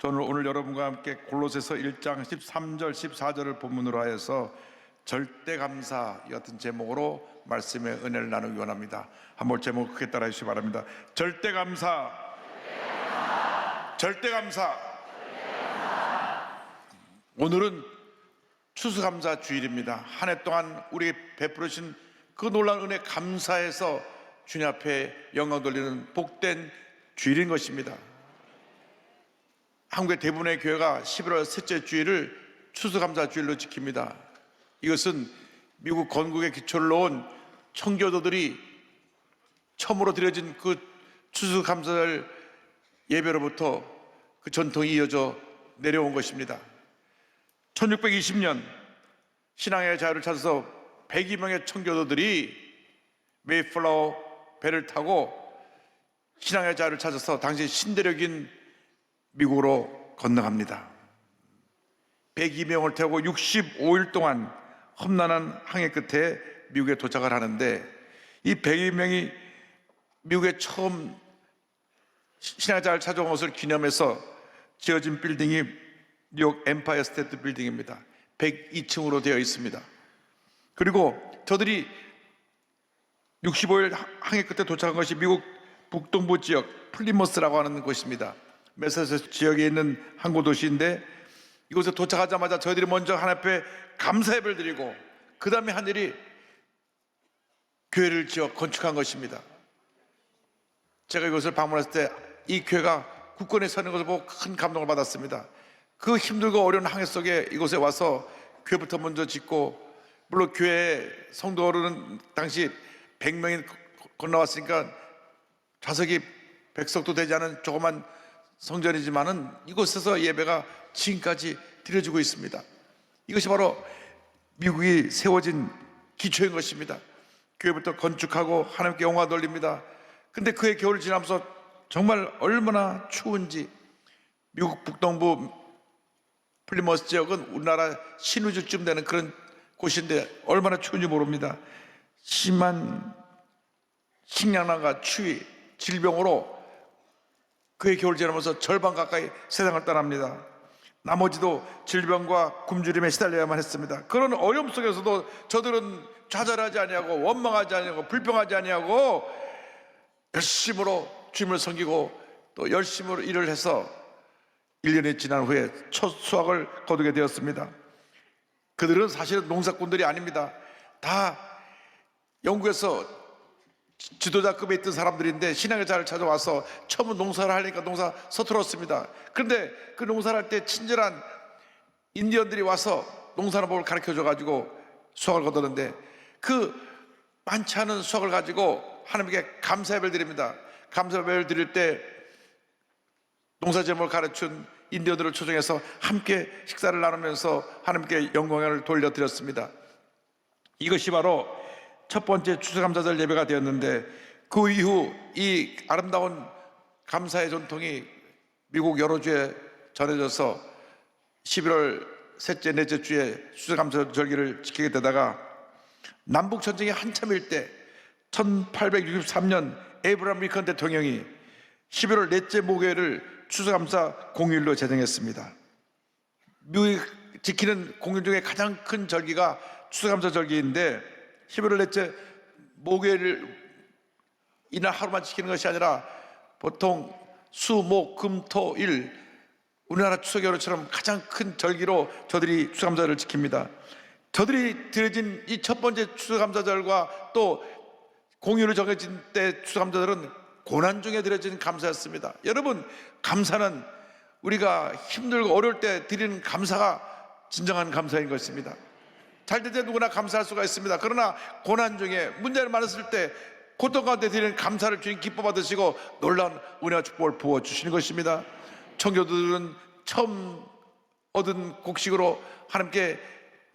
저는 오늘 여러분과 함께 골로새서 1장 13절 14절을 본문으로 하여서 절대 감사 같은 제목으로 말씀의 은혜를 나누기 원합니다. 한번 제목 크게 따라해 주시기 바랍니다. 절대 감사, 절대 감사. 오늘은 추수감사 주일입니다. 한 해 동안 우리에게 베풀으신 그 놀라운 은혜 감사해서 주님 앞에 영광 돌리는 복된 주일인 것입니다. 한국의 대부분의 교회가 11월 셋째 주일을 추수감사 주일로 지킵니다. 이것은 미국 건국의 기초를 놓은 청교도들이 처음으로 드려진 그 추수감사절 예배로부터 그 전통이 이어져 내려온 것입니다. 1620년 신앙의 자유를 찾아서 102명의 청교도들이 메이플라워 배를 타고 신앙의 자유를 찾아서 당시 신대륙인 미국으로 건너갑니다. 102명을 태우고 65일 동안 험난한 항해 끝에 미국에 도착을 하는데, 이 102명이 미국에 처음 신앙의 자유를 찾아온 것을 기념해서 지어진 빌딩이 뉴욕 엠파이어 스테이트 빌딩입니다. 102층으로 되어 있습니다. 그리고 저들이 65일 항해 끝에 도착한 것이 미국 북동부 지역 플리머스라고 하는 곳입니다. 매사추세츠 지역에 있는 항구 도시인데, 이곳에 도착하자마자 저희들이 먼저 하나님 앞에 감사 예배를 드리고 그 다음에 한 일이 교회를 지어 건축한 것입니다. 제가 이곳을 방문했을 때 이 교회가 굳건히 서는 것을 보고 큰 감동을 받았습니다. 그 힘들고 어려운 항해 속에 이곳에 와서 교회부터 먼저 짓고, 물론 교회 성도는 당시 100명이 건너왔으니까 좌석이 100석도 되지 않은 조그만 성전이지만은 이곳에서 예배가 지금까지 드려지고 있습니다. 이것이 바로 미국이 세워진 기초인 것입니다. 교회부터 건축하고 하나님께 영광 돌립니다. 근데 그의 겨울을 지나면서 정말 얼마나 추운지, 미국 북동부 플리머스 지역은 우리나라 신우주쯤 되는 그런 곳인데 얼마나 추운지 모릅니다. 심한 식량난과 추위, 질병으로 그의 겨울 지나면서 절반 가까이 세상을 떠납니다. 나머지도 질병과 굶주림에 시달려야만 했습니다. 그런 어려움 속에서도 저들은 좌절하지 아니하고 원망하지 아니하고 불평하지 아니하고 열심으로 주님을 섬기고 또 열심으로 일을 해서 1년이 지난 후에 첫 수확을 거두게 되었습니다. 그들은 사실은 농사꾼들이 아닙니다. 다 영국에서 지도자급에 있던 사람들인데 신앙의 자를 찾아와서 처음 농사를 하려니까 농사 서툴었습니다. 그런데 그 농사를 할 때 친절한 인디언들이 와서 농사를 가르쳐 줘가지고 수확을 거두는데, 그 많지 않은 수확을 가지고 하나님께 감사 예배를 드립니다. 감사 예배를 드릴 때 농사 제목을 가르친 인디언들을 초청해서 함께 식사를 나누면서 하나님께 영광을 돌려드렸습니다. 이것이 바로 첫 번째 추수감사절 예배가 되었는데, 그 이후 이 아름다운 감사의 전통이 미국 여러 주에 전해져서 11월 셋째 넷째 주에 추수감사절기를 지키게 되다가 남북 전쟁이 한참일 때 1863년 에이브러함 링컨 대통령이 11월 넷째 목요일을 추수감사 공휴일로 제정했습니다. 미국이 지키는 공휴일 중에 가장 큰 절기가 추수감사절기인데, 11월 넷째 목요일 이날 하루만 지키는 것이 아니라 보통 수, 목, 금, 토, 일, 우리나라 추석 연휴처럼 가장 큰 절기로 저들이 추수감사를 지킵니다. 저들이 드려진 이 첫 번째 추수감사절과 또 공휴일로 정해진 때 추수감사절은 고난 중에 드려진 감사였습니다. 여러분, 감사는 우리가 힘들고 어려울 때 드리는 감사가 진정한 감사인 것입니다. 잘 될 때 누구나 감사할 수가 있습니다. 그러나 고난 중에 문제를 많았을 때 고통 가운데 드리는 감사를 주님 기뻐 받으시고 놀라운 은혜와 축복을 부어주시는 것입니다. 청교도들은 처음 얻은 곡식으로 하나님께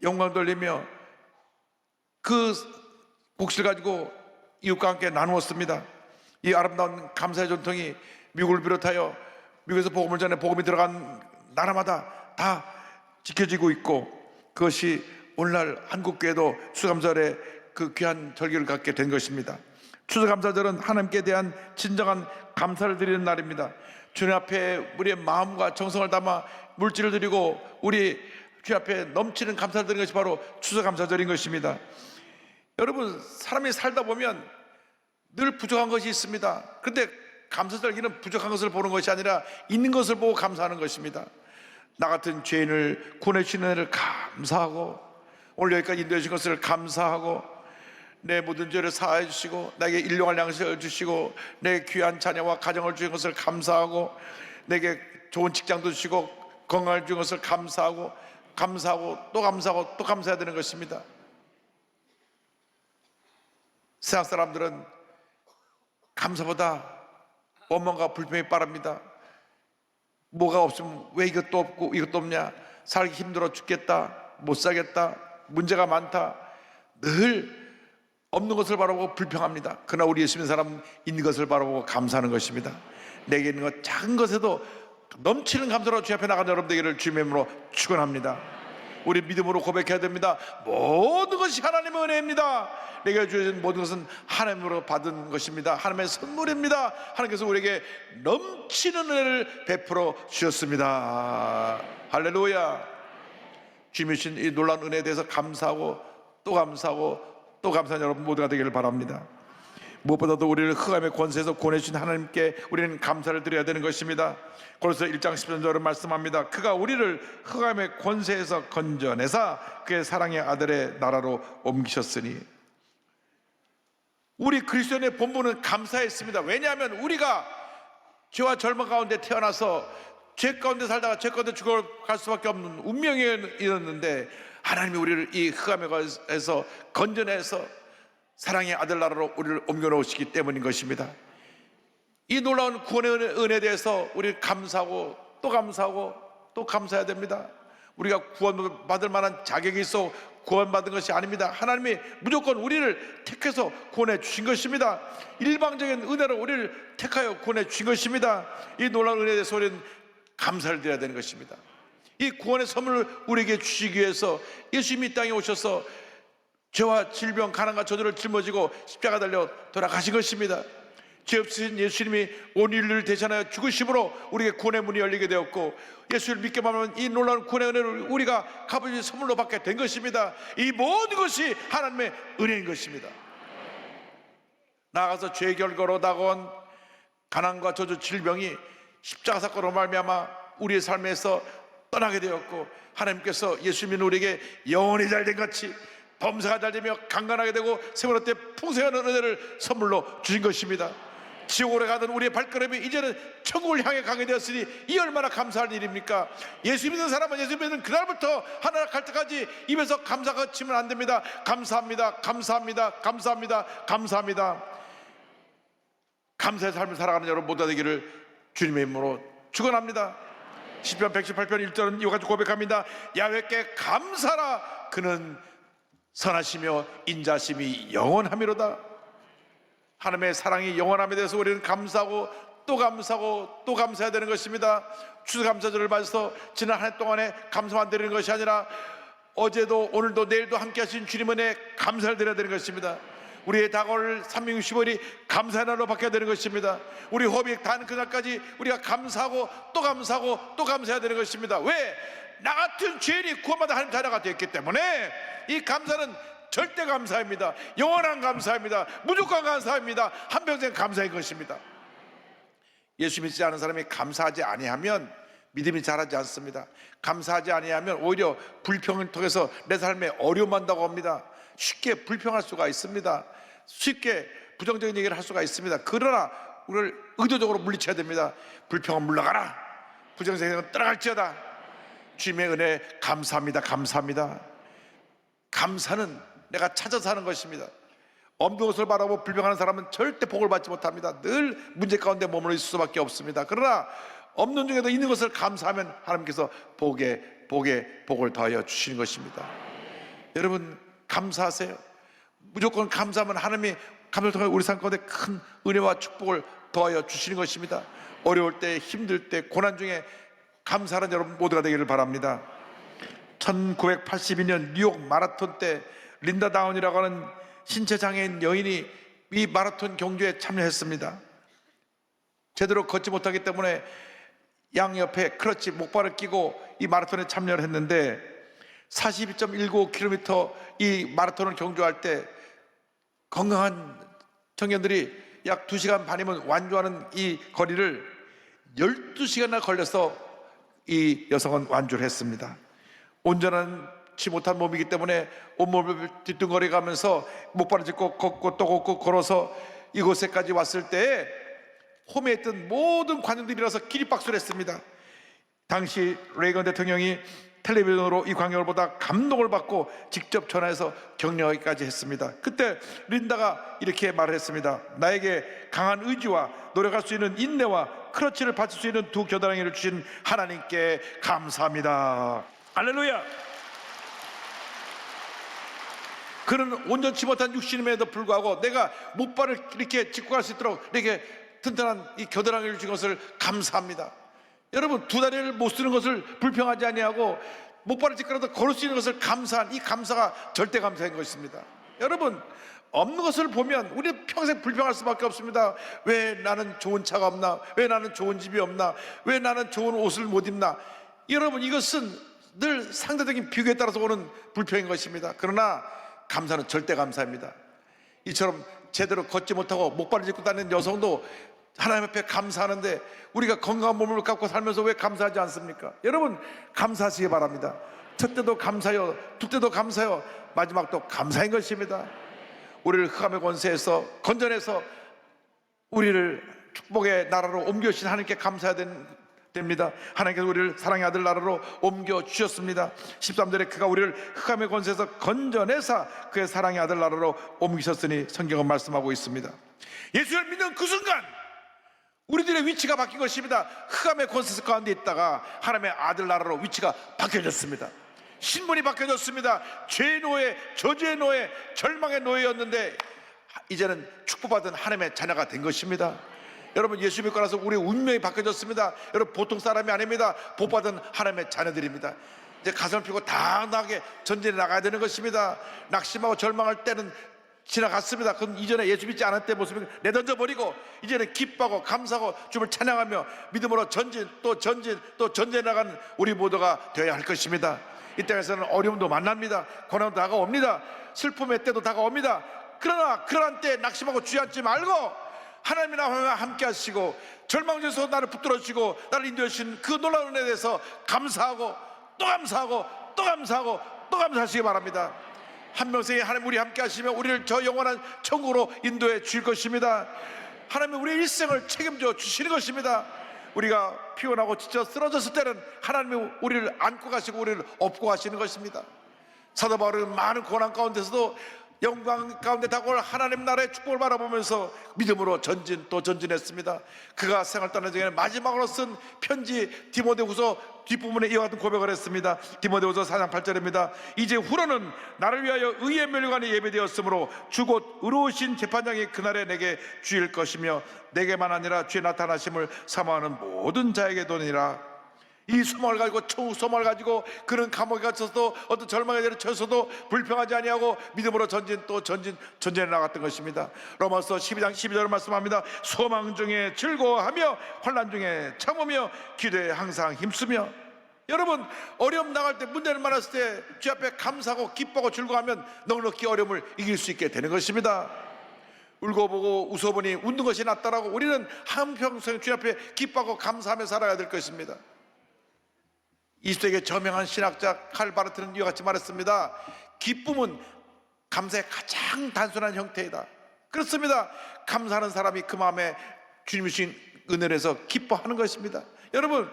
영광 돌리며 그 곡식을 가지고 이웃과 함께 나누었습니다. 이 아름다운 감사의 전통이 미국을 비롯하여 미국에서 복음을 전해 복음이 들어간 나라마다 다 지켜지고 있고, 그것이 오늘날 한국교회도 추수감사절에 그 귀한 절기를 갖게 된 것입니다. 추수감사절은 하나님께 대한 진정한 감사를 드리는 날입니다. 주님 앞에 우리의 마음과 정성을 담아 물질을 드리고 우리 주 앞에 넘치는 감사를 드리는 것이 바로 추수감사절인 것입니다. 여러분, 사람이 살다 보면 늘 부족한 것이 있습니다. 그런데 감사절기는 부족한 것을 보는 것이 아니라 있는 것을 보고 감사하는 것입니다. 나 같은 죄인을 구원해 주시는 은혜를 감사하고, 오늘 여기까지 인도해 주신 것을 감사하고, 내 모든 죄를 사하여 주시고 나에게 일용할 양식을 주시고 내 귀한 자녀와 가정을 주신 것을 감사하고, 내게 좋은 직장도 주시고 건강을 주신 것을 감사하고, 감사하고 또 감사하고 또 감사해야 되는 것입니다. 세상 사람들은 감사보다 원망과 불평이 빠릅니다. 뭐가 없으면 왜 이것도 없고 이것도 없냐, 살기 힘들어 죽겠다, 못 살겠다, 문제가 많다, 늘 없는 것을 바라보고 불평합니다. 그러나 우리 예수 믿는 사람은 있는 것을 바라보고 감사하는 것입니다. 내게 있는 것 작은 것에도 넘치는 감사로 주 앞에 나가는 여러분 되기를 주님의 이름으로 축원합니다. 우리 믿음으로 고백해야 됩니다. 모든 것이 하나님의 은혜입니다. 내게 주어진 모든 것은 하나님으로 받은 것입니다. 하나님의 선물입니다. 하나님께서 우리에게 넘치는 은혜를 베풀어 주셨습니다. 할렐루야. 주님이 주신 이 놀라운 은혜에 대해서 감사하고 또 감사하고 또 감사한 여러분 모두가 되기를 바랍니다. 무엇보다도 우리를 흑암의 권세에서 구원해주신 하나님께 우리는 감사를 드려야 되는 것입니다. 고린도서 1장 10절은 말씀합니다. 그가 우리를 흑암의 권세에서 건져내사 그의 사랑의 아들의 나라로 옮기셨으니. 우리 그리스도인의 본분은 감사했습니다. 왜냐하면 우리가 죄와 절망 가운데 태어나서 죄 가운데 살다가 죄 가운데 죽어갈 수밖에 없는 운명이었는데, 하나님이 우리를 이 흑암의 권세에서 건져내서 사랑의 아들 나라로 우리를 옮겨놓으시기 때문인 것입니다. 이 놀라운 구원의 은혜에 대해서 우리 감사하고 또 감사하고 또 감사해야 됩니다. 우리가 구원받을 만한 자격이 있어 구원받은 것이 아닙니다. 하나님이 무조건 우리를 택해서 구원해 주신 것입니다. 일방적인 은혜로 우리를 택하여 구원해 주신 것입니다. 이 놀라운 은혜에 대해서 우리는 감사를 드려야 되는 것입니다. 이 구원의 선물을 우리에게 주시기 위해서 예수님이 이 땅에 오셔서 죄와 질병, 가난과 저주를 짊어지고 십자가 달려 돌아가신 것입니다. 죄 없으신 예수님이 온 인류를 대신하여 죽으심으로 우리에게 구원의 문이 열리게 되었고, 예수를 믿게만 하면 이 놀라운 구원의 은혜를 우리가 값어진 선물로 받게 된 것입니다. 이 모든 것이 하나님의 은혜인 것입니다. 나아가서 죄의 결과로 다가온 가난과 저주, 질병이 십자가 사건으로 말미암아 우리의 삶에서 떠나게 되었고, 하나님께서 예수 믿는 우리에게 영원히 잘된 같이 범사가 잘되며 강건하게 되고 세월호 때 풍성한 은혜를 선물로 주신 것입니다. 지옥으로 가던 우리의 발걸음이 이제는 천국을 향해 가게 되었으니 이 얼마나 감사할 일입니까? 예수 믿는 사람은 예수 믿는 그날부터 하나님 갈 때까지 입에서 감사가 치면 안 됩니다. 감사합니다, 감사합니다, 감사합니다, 감사합니다. 감사의 삶을 살아가는 여러분 모두 되기를 주님의 이름으로 축원합니다. 시편 118편 1절은 이와 같이 고백합니다. 야훼께 감사라, 그는 선하시며 인자심이 영원하미로다. 하나님의 사랑이 영원함에 대해서 우리는 감사하고 또 감사하고 또 감사해야 되는 것입니다. 추수감사절을 맞아서 지난 한 해 동안에 감사만 드리는 것이 아니라 어제도 오늘도 내일도 함께 하신 주님 은혜에 감사를 드려야 되는 것입니다. 우리의 다가올 365일이 감사의 날로 바뀌어야 되는 것입니다. 우리 호흡이 닿는 그날까지 우리가 감사하고 또 감사하고 또 감사해야 되는 것입니다. 왜? 나 같은 죄인이 구원받아 하나님 자녀가 되었기 때문에 이 감사는 절대 감사입니다. 영원한 감사입니다. 무조건 감사입니다. 한평생 감사의 것입니다. 예수 믿지 않은 사람이 감사하지 아니하면 믿음이 자라지 않습니다. 감사하지 아니하면 오히려 불평을 통해서 내 삶에 어려움 한다고 합니다. 쉽게 불평할 수가 있습니다. 쉽게 부정적인 얘기를 할 수가 있습니다. 그러나 우리를 의도적으로 물리쳐야 됩니다. 불평은 물러가라, 부정적인 얘기는 떠나갈지어다. 주님의 은혜 감사합니다. 감사합니다. 감사는 내가 찾아서 하는 것입니다. 없는 것을 바라보고 불평하는 사람은 절대 복을 받지 못합니다. 늘 문제 가운데 머물러 있을 수밖에 없습니다. 그러나 없는 중에도 있는 것을 감사하면 하나님께서 복을 더하여 주시는 것입니다. 여러분 감사하세요. 무조건 감사하면 하나님이 감사를 통해 우리 삶 가운데 큰 은혜와 축복을 더하여 주시는 것입니다. 어려울 때, 힘들 때, 고난 중에 감사하는 여러분 모두가 되기를 바랍니다. 1982년 뉴욕 마라톤 때 린다 다운이라고 하는 신체 장애인 여인이 이 마라톤 경주에 참여했습니다. 제대로 걷지 못하기 때문에 양옆에 크러치 목발을 끼고 이 마라톤에 참여를 했는데 42.19km 이 마라톤을 경주할 때 건강한 청년들이 약 2시간 반이면 완주하는 이 거리를 12시간이나 걸려서 이 여성은 완주를 했습니다. 온전하지 못한 몸이기 때문에 온몸을 뒤뚱거려 가면서 목발을 짚고 걷고 또 걷고 걸어서 이곳에까지 왔을 때에 홈에 있던 모든 관중들이 일어나서 기립박수를 했습니다. 당시 레이건 대통령이 텔레비전으로 이 광경을 보다 감동을 받고 직접 전화해서 격려하기까지 했습니다. 그때 린다가 이렇게 말을 했습니다. 나에게 강한 의지와 노력할 수 있는 인내와 크러치를 받칠 수 있는 두 겨드랑이를 주신 하나님께 감사합니다. 할렐루야. 그는 온전치 못한 육신임에도 불구하고 내가 목발을 이렇게 짚고 갈 수 있도록 내게 튼튼한 이 겨드랑이를 주신 것을 감사합니다. 여러분, 두 다리를 못 쓰는 것을 불평하지 아니하고 목발을 짚고라도 걸을 수 있는 것을 감사한 이 감사가 절대 감사인 것입니다. 여러분, 없는 것을 보면 우리 평생 불평할 수밖에 없습니다. 왜 나는 좋은 차가 없나? 왜 나는 좋은 집이 없나? 왜 나는 좋은 옷을 못 입나? 여러분, 이것은 늘 상대적인 비교에 따라서 오는 불평인 것입니다. 그러나 감사는 절대 감사입니다. 이처럼 제대로 걷지 못하고 목발을 짚고 다니는 여성도 하나님 앞에 감사하는데 우리가 건강한 몸을 갖고 살면서 왜 감사하지 않습니까? 여러분, 감사하시기 바랍니다. 첫 때도 감사요, 두 때도 감사요, 마지막도 감사인 것입니다. 우리를 흑암의 권세에서 건져내서 우리를 축복의 나라로 옮겨주신 하나님께 감사해야 됩니다. 하나님께서 우리를 사랑의 아들 나라로 옮겨주셨습니다. 13절에 그가 우리를 흑암의 권세에서 건져내사 그의 사랑의 아들 나라로 옮기셨으니 성경은 말씀하고 있습니다. 예수를 믿는 그 순간 우리들의 위치가 바뀐 것입니다. 흑암의 권세 가운데 있다가 하나님의 아들 나라로 위치가 바뀌어졌습니다. 신분이 바뀌어졌습니다. 죄의 노예, 저주의 노예, 절망의 노예였는데 이제는 축복받은 하나님의 자녀가 된 것입니다. 여러분, 예수 믿고 나서 우리의 운명이 바뀌어졌습니다. 여러분, 보통 사람이 아닙니다. 복받은 하나님의 자녀들입니다. 이제 가슴을 펴고 당당하게 전진해 나가야 되는 것입니다. 낙심하고 절망할 때는 지나갔습니다. 그럼 이전에 예수 믿지 않을 때 모습을 내던져버리고 이제는 기뻐하고 감사하고 주님을 찬양하며 믿음으로 전진 또 전진 또 전진해 나가는 우리 모두가 되어야 할 것입니다. 이 땅에서는 어려움도 만납니다. 고난도 다가옵니다. 슬픔의 때도 다가옵니다. 그러나 그러한 때에 낙심하고 주저앉지 말고 하나님이 나와 함께 하시고 절망 중에서 나를 붙들어 주시고 나를 인도해 주신 그 놀라운 은혜에 대해서 감사하고 또 감사하고 또 감사하고 또 감사하시기 바랍니다. 한평생에 하나님 우리 함께 하시며 우리를 저 영원한 천국으로 인도해 주실 것입니다. 하나님은 우리의 일생을 책임져 주시는 것입니다. 우리가 피곤하고 지쳐 쓰러졌을 때는 하나님이 우리를 안고 가시고 우리를 업고 가시는 것입니다. 사도 바울은 많은 고난 가운데서도 영광 가운데 다가올 하나님 나라의 축복을 바라보면서 믿음으로 전진 또 전진했습니다. 그가 생을 떠나기 전에 마지막으로 쓴 편지 디모데후서 뒷부분에 이와 같은 고백을 했습니다. 디모데후서 4장 8절입니다. 이제 후로는 나를 위하여 의의 멸류관이 예배되었으므로 주곧 의로우신 재판장이 그날에 내게 주일 것이며 내게만 아니라 주의 나타나심을 사모하는 모든 자에게 도니라. 이 소망을 가지고 천국 소망을 가지고 그는 감옥에 갇혀서도 어떤 절망에 내려쳐서도 불평하지 아니하고 믿음으로 전진 또 전진해 나갔던 것입니다. 로마서 12장 12절을 말씀합니다. 소망 중에 즐거워하며 환난 중에 참으며 기도에 항상 힘쓰며. 여러분, 어려움 나갈 때 문제를 만났을 때 주 앞에 감사하고 기뻐하고 즐거워하면 넉넉히 어려움을 이길 수 있게 되는 것입니다. 울고 보고 웃어보니 웃는 것이 낫다라고 우리는 한평생 주 앞에 기뻐하고 감사하며 살아야 될 것입니다. 20세기의 저명한 신학자 칼 바르트는 이와 같이 말했습니다. 기쁨은 감사의 가장 단순한 형태이다. 그렇습니다. 감사하는 사람이 그 마음에 주님이 주신 은혜를 해서 기뻐하는 것입니다. 여러분,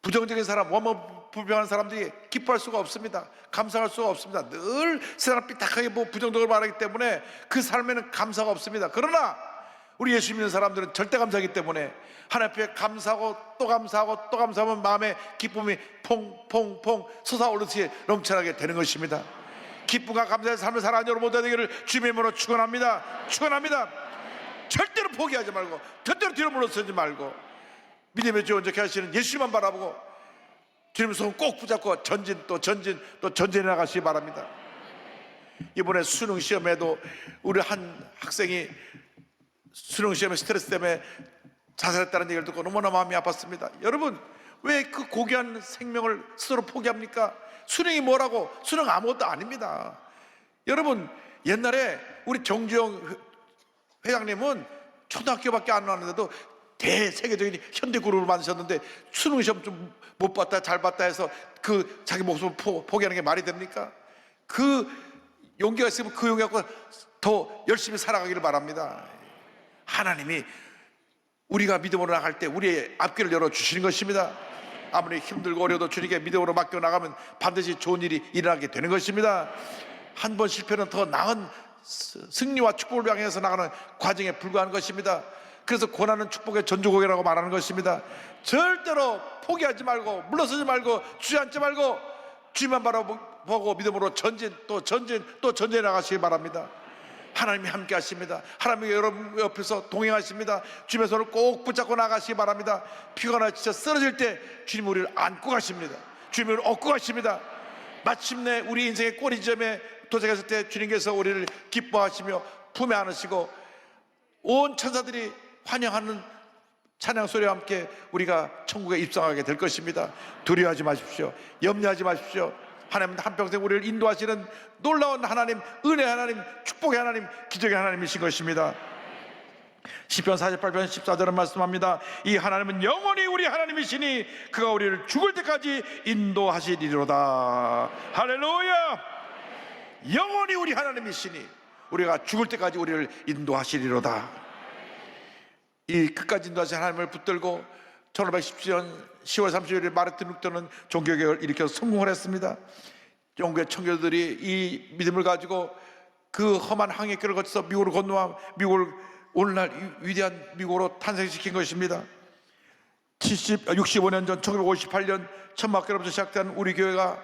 부정적인 사람, 원망 불평하는 사람들이 기뻐할 수가 없습니다. 감사할 수가 없습니다. 늘 세상을 삐딱하게 부정적으로 말하기 때문에 그 삶에는 감사가 없습니다. 그러나 우리 예수 믿는 사람들은 절대 감사하기 때문에 하나님 앞에 감사하고 또 감사하고 또 감사하면 마음의 기쁨이 퐁퐁퐁 솟아오르듯이 넘쳐나게 되는 것입니다. 기쁨과 감사의 삶을 살아가는 여러분 모두 되기를 주님의 이름으로 축원합니다. 축원합니다. 절대로 포기하지 말고 절대로 뒤로 물러서지 말고 믿음의 주 온전케 하시는 예수만 바라보고 주님 손 꼭 붙잡고 전진 또 전진해 나가시기 바랍니다. 이번에 수능 시험에도 우리 한 학생이 수능 시험에 스트레스 때문에 자살했다는 얘기를 듣고 너무나 마음이 아팠습니다. 여러분, 왜 그 고귀한 생명을 스스로 포기합니까? 수능이 뭐라고? 수능 아무것도 아닙니다. 여러분, 옛날에 우리 정주영 회장님은 초등학교밖에 안 나왔는데도 대세계적인 현대그룹을 만드셨는데 수능 시험 좀 못 봤다 잘 봤다 해서 그 자기 목숨을 포기하는 게 말이 됩니까? 그 용기가 있으면 그 용기 갖고 더 열심히 살아가기를 바랍니다. 하나님이 우리가 믿음으로 나갈 때 우리의 앞길을 열어주시는 것입니다. 아무리 힘들고 어려워도 주님께 믿음으로 맡겨나가면 반드시 좋은 일이 일어나게 되는 것입니다. 한 번 실패는 더 나은 승리와 축복을 향해서 나가는 과정에 불과한 것입니다. 그래서 고난은 축복의 전주곡이라고 말하는 것입니다. 절대로 포기하지 말고 물러서지 말고 주저앉지 말고 주님만 바라보고 믿음으로 전진 또 전진 또 전진해 나가시기 바랍니다. 하나님이 함께 하십니다. 하나님이 여러분 옆에서 동행하십니다. 주님의 손을 꼭 붙잡고 나가시기 바랍니다. 피곤하고 지쳐 쓰러질 때 주님 우리를 안고 가십니다. 주님을 얻고 가십니다. 마침내 우리 인생의 꼬리점에 도착했을 때 주님께서 우리를 기뻐하시며 품에 안으시고 온 천사들이 환영하는 찬양 소리와 함께 우리가 천국에 입성하게 될 것입니다. 두려워하지 마십시오. 염려하지 마십시오. 하나님은 한평생 우리를 인도하시는 놀라운 하나님, 은혜의 하나님, 축복의 하나님, 기적의 하나님이신 것입니다. 시편 48편 14절은 말씀합니다. 이 하나님은 영원히 우리 하나님이시니 그가 우리를 죽을 때까지 인도하시리로다. 할렐루야. 영원히 우리 하나님이시니 우리가 죽을 때까지 우리를 인도하시리로다. 이 끝까지 인도하신 하나님을 붙들고 1517년 10월 30일에 마르틴 루터는 종교개혁을 일으켜서 성공을 했습니다. 영국의 청교도들이 이 믿음을 가지고 그 험한 항해길을 거쳐서 미국으로 건너와 미국을 오늘날 위대한 미국으로 탄생시킨 것입니다. 65년 전 1958년 천막교로부터 시작된 우리 교회가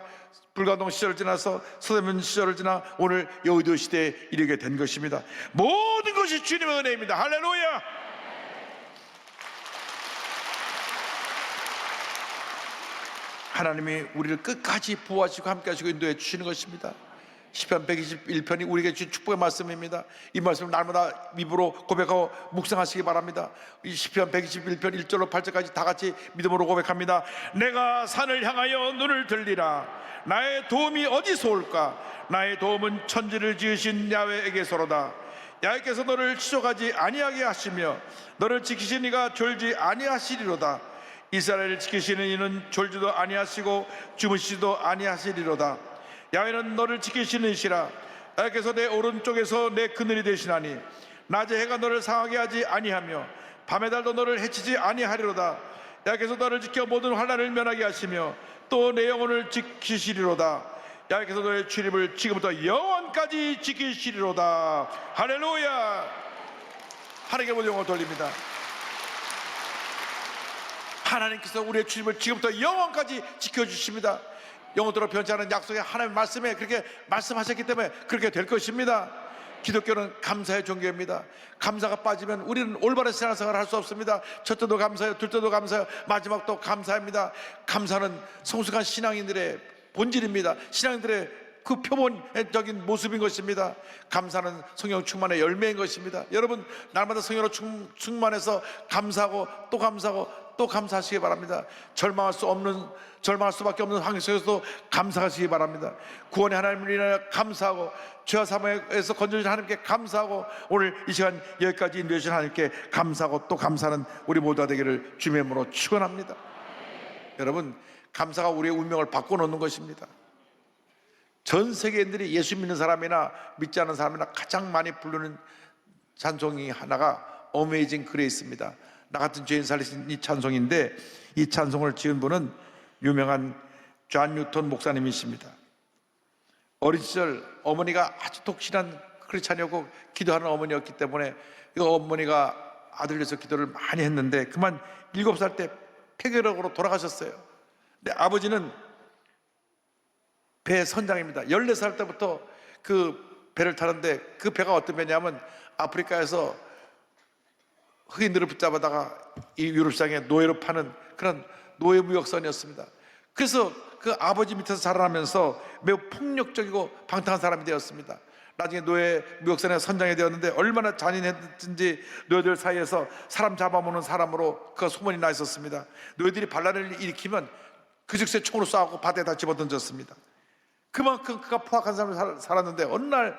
불가동 시절을 지나서 서대문 시절을 지나 오늘 여의도 시대에 이르게 된 것입니다. 모든 것이 주님의 은혜입니다. 할렐루야. 하나님이 우리를 끝까지 보호하시고 함께 하시고 인도해 주시는 것입니다. 시편 121편이 우리에게 주신 축복의 말씀입니다. 이 말씀을 날마다 입으로 고백하고 묵상하시기 바랍니다. 이 시편 121편 1절로 8절까지 다 같이 믿음으로 고백합니다. 내가 산을 향하여 눈을 들리라. 나의 도움이 어디서 올까? 나의 도움은 천지를 지으신 야훼에게서로다. 야훼께서 너를 치족하지 아니하게 하시며 너를 지키신 이가 졸지 아니하시리로다. 이스라엘을 지키시는 이는 졸지도 아니하시고 주무시지도 아니하시리로다. 야훼는 너를 지키시는 이시라. 야훼께서 내 오른쪽에서 내 그늘이 되시나니 낮에 해가 너를 상하게 하지 아니하며 밤의 달도 너를 해치지 아니하리로다. 야훼께서 너를 지켜 모든 환난을 면하게 하시며 또 내 영혼을 지키시리로다. 야훼께서 너의 출입을 지금부터 영원까지 지키시리로다. 할렐루야. 하나님께 모든 영광을 돌립니다. 하나님께서 우리의 출입을 지금부터 영원까지 지켜주십니다. 영원토록 변치 않은 약속의 하나님의 말씀에 그렇게 말씀하셨기 때문에 그렇게 될 것입니다. 기독교는 감사의 종교입니다. 감사가 빠지면 우리는 올바른 신앙생활을 할 수 없습니다. 첫 때도 감사해요, 둘 때도 감사해요, 마지막도 감사합니다. 감사는 성숙한 신앙인들의 본질입니다. 신앙인들의 그 표본적인 모습인 것입니다. 감사는 성령 충만의 열매인 것입니다. 여러분, 날마다 성령으로 충만해서 감사하고 또 감사하고 또 감사하시기 바랍니다. 절망할 수밖에 없는 환경 속에서도 감사하시기 바랍니다. 구원의 하나님을 인하여 감사하고 죄와 사망에서 건져주신 하나님께 감사하고 오늘 이 시간 여기까지 인도해 주신 하나님께 감사하고 또 감사하는 우리 모두가 되기를 주님의 이름으로 축원합니다. 여러분, 감사가 우리의 운명을 바꿔놓는 것입니다. 전 세계인들이 예수 믿는 사람이나 믿지 않는 사람이나 가장 많이 부르는 찬송이 하나가 어메이징 그레이스입니다. 나 같은 죄인 살리신 이 찬송인데, 이 찬송을 지은 분은 유명한 존 뉴턴 목사님이십니다. 어린 시절 어머니가 아주 독실한 크리스찬이었고 기도하는 어머니였기 때문에 이 어머니가 아들 위해서 기도를 많이 했는데 그만 7살 때 폐결핵으로 돌아가셨어요. 근데 아버지는 배 선장입니다. 14살 때부터 그 배를 타는데 그 배가 어떤 배냐면 아프리카에서 흑인들을 붙잡아다가 이 유럽 시장에 노예로 파는 그런 노예 무역선이었습니다. 그래서 그 아버지 밑에서 자라나면서 매우 폭력적이고 방탕한 사람이 되었습니다. 나중에 노예 무역선에 선장이 되었는데 얼마나 잔인했든지 노예들 사이에서 사람 잡아먹는 사람으로 그 소문이 나 있었습니다. 노예들이 반란을 일으키면 그 즉시 총으로 쏴고 바다에다 집어던졌습니다. 그만큼 그가 포악한 삶을 살았는데 어느 날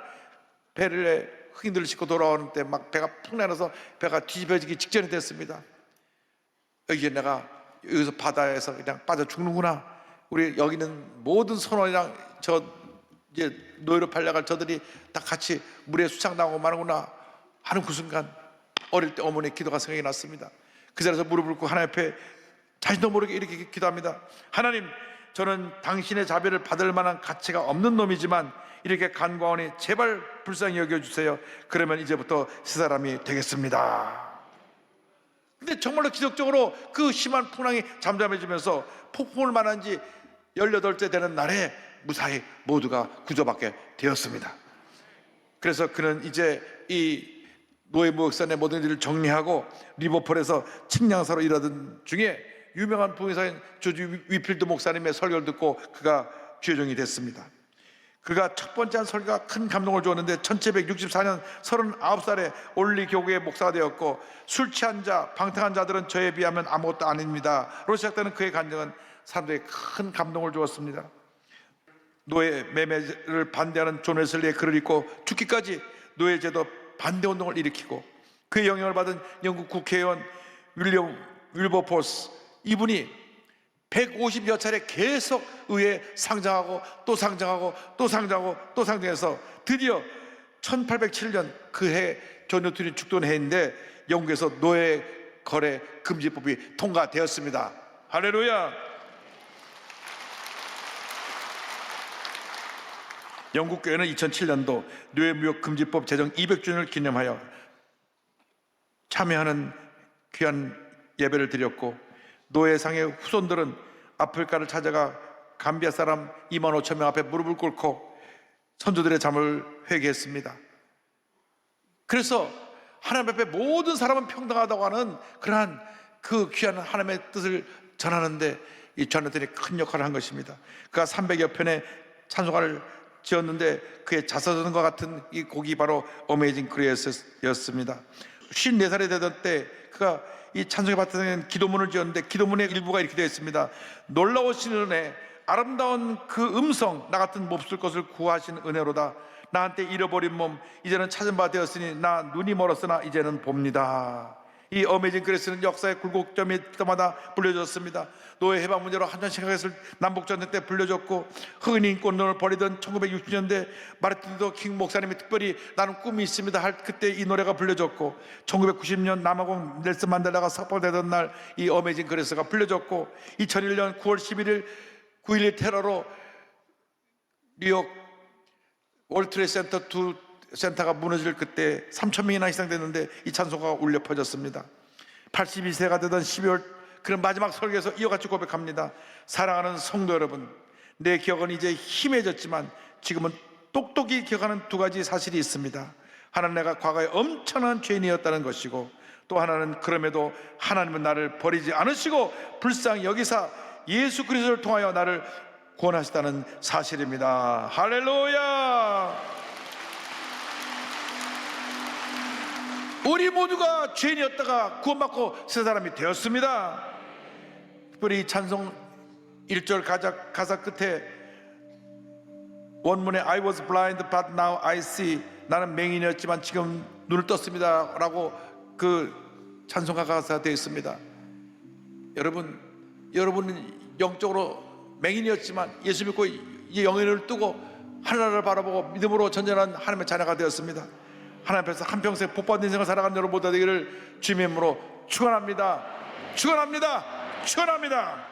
배를 흑인들을 싣고 돌아오는 때 막 배가 푹 내려서 배가 뒤집어지기 직전이 됐습니다. 이제 내가 여기서 바다에서 그냥 빠져 죽는구나. 우리 여기 있는 모든 선원이랑 저 이제 노예로 팔려갈 저들이 다 같이 물에 수상당하고 마는구나 하는 그 순간 어릴 때 어머니의 기도가 생각이 났습니다. 그 자리에서 무릎을 꿇고 하나님 앞에 자신도 모르게 이렇게 기도합니다. 하나님, 저는 당신의 자비를 받을 만한 가치가 없는 놈이지만 이렇게 간과하니 제발 불쌍히 여겨주세요. 그러면 이제부터 새 사람이 되겠습니다. 근데 정말로 기적적으로 그 심한 풍랑이 잠잠해지면서 폭풍을 만난 지 18째 되는 날에 무사히 모두가 구조받게 되었습니다. 그래서 그는 이제 이 노예 무역선의 모든 일을 정리하고 리버풀에서 측량사로 일하던 중에 유명한 부흥사인 조지 위필드 목사님의 설교를 듣고 그가 죄종이 됐습니다. 그가 첫 번째 한 설교가 큰 감동을 주었는데 1764년 39살에 올리 교구의 목사가 되었고 술 취한 자, 방탕한 자들은 저에 비하면 아무것도 아닙니다 로 시작되는 그의 간증은 사람들에게 큰 감동을 주었습니다. 노예 매매를 반대하는 존 웨슬리의 글을 읽고 죽기까지 노예제도 반대운동을 일으키고 그의 영향을 받은 영국 국회의원 윌리엄 윌버포스, 이분이 150여 차례 계속 의회에 상정하고 또 상정하고 또 상정하고 또 상정해서 드디어 1807년 그 해 존 뉴턴이 죽던 해인데 영국에서 노예 거래 금지법이 통과되었습니다. 할렐루야. 영국 교회는 2007년도 노예무역 금지법 제정 200주년을 기념하여 참여하는 귀한 예배를 드렸고 노예상의 후손들은 아프리카를 찾아가 감비아 사람 2만 5천 명 앞에 무릎을 꿇고 선조들의 잠을 회개했습니다. 그래서 하나님 앞에 모든 사람은 평등하다고 하는 그러한 그 귀한 하나님의 뜻을 전하는데 이 존 뉴턴이 큰 역할을 한 것입니다. 그가 300여 편의 찬송가를 지었는데 그의 자서전과 같은 이 곡이 바로 어메이징 그레이스였습니다. 54살이 되던 때 그가 이 찬송의 바탕에 기도문을 지었는데 기도문의 일부가 이렇게 되어 있습니다. 놀라우신 은혜, 아름다운 그 음성, 나 같은 몹쓸 것을 구하신 은혜로다. 나한테 잃어버린 몸 이제는 찾은 바 되었으니 나 눈이 멀었으나 이제는 봅니다. 이 어메이징 그레이스는 역사의 굴곡점이 때마다 불려졌습니다. 노예 해방 문제로 한전 생각했을 남북전쟁 때 불려졌고 흑인 인권론을 벌이던 1960년대 마르틴 루터 킹 목사님이 특별히 나는 꿈이 있습니다 할 그때 이 노래가 불려졌고 1990년 남아공 넬슨 만델라가 석방되던 날 이 어메이징 그레이스가 불려졌고 2001년 9월 11일 9.11 테러로 뉴욕 월트레이드 센터 두 센터가 무너질 그때 3,000명이나 희생됐는데 이 찬송가가 울려 퍼졌습니다. 82세가 되던 12월 그런 마지막 설교에서 이와 같이 고백합니다. 사랑하는 성도 여러분, 내 기억은 이제 희미해졌지만 지금은 똑똑히 기억하는 두 가지 사실이 있습니다. 하나는 내가 과거에 엄청난 죄인이었다는 것이고 또 하나는 그럼에도 하나님은 나를 버리지 않으시고 불쌍히 여기사 예수 그리스도를 통하여 나를 구원하시다는 사실입니다. 할렐루야. 우리 모두가 죄인이었다가 구원받고 새 사람이 되었습니다. 특별히 찬송 1절 가사 끝에 원문에 I was blind but now I see, 나는 맹인이었지만 지금 눈을 떴습니다 라고 그 찬송가 가사가 되어 있습니다. 여러분은 영적으로 맹인이었지만 예수 믿고 이 영혼을 뜨고 하나님을 바라보고 믿음으로 전전한 하나님의 자녀가 되었습니다. 하나님 앞에서 한평생 복받은 인생을 살아가는 여러분 모두 되기를 주님의 이름으로 축원합니다. 축원합니다. 축원합니다.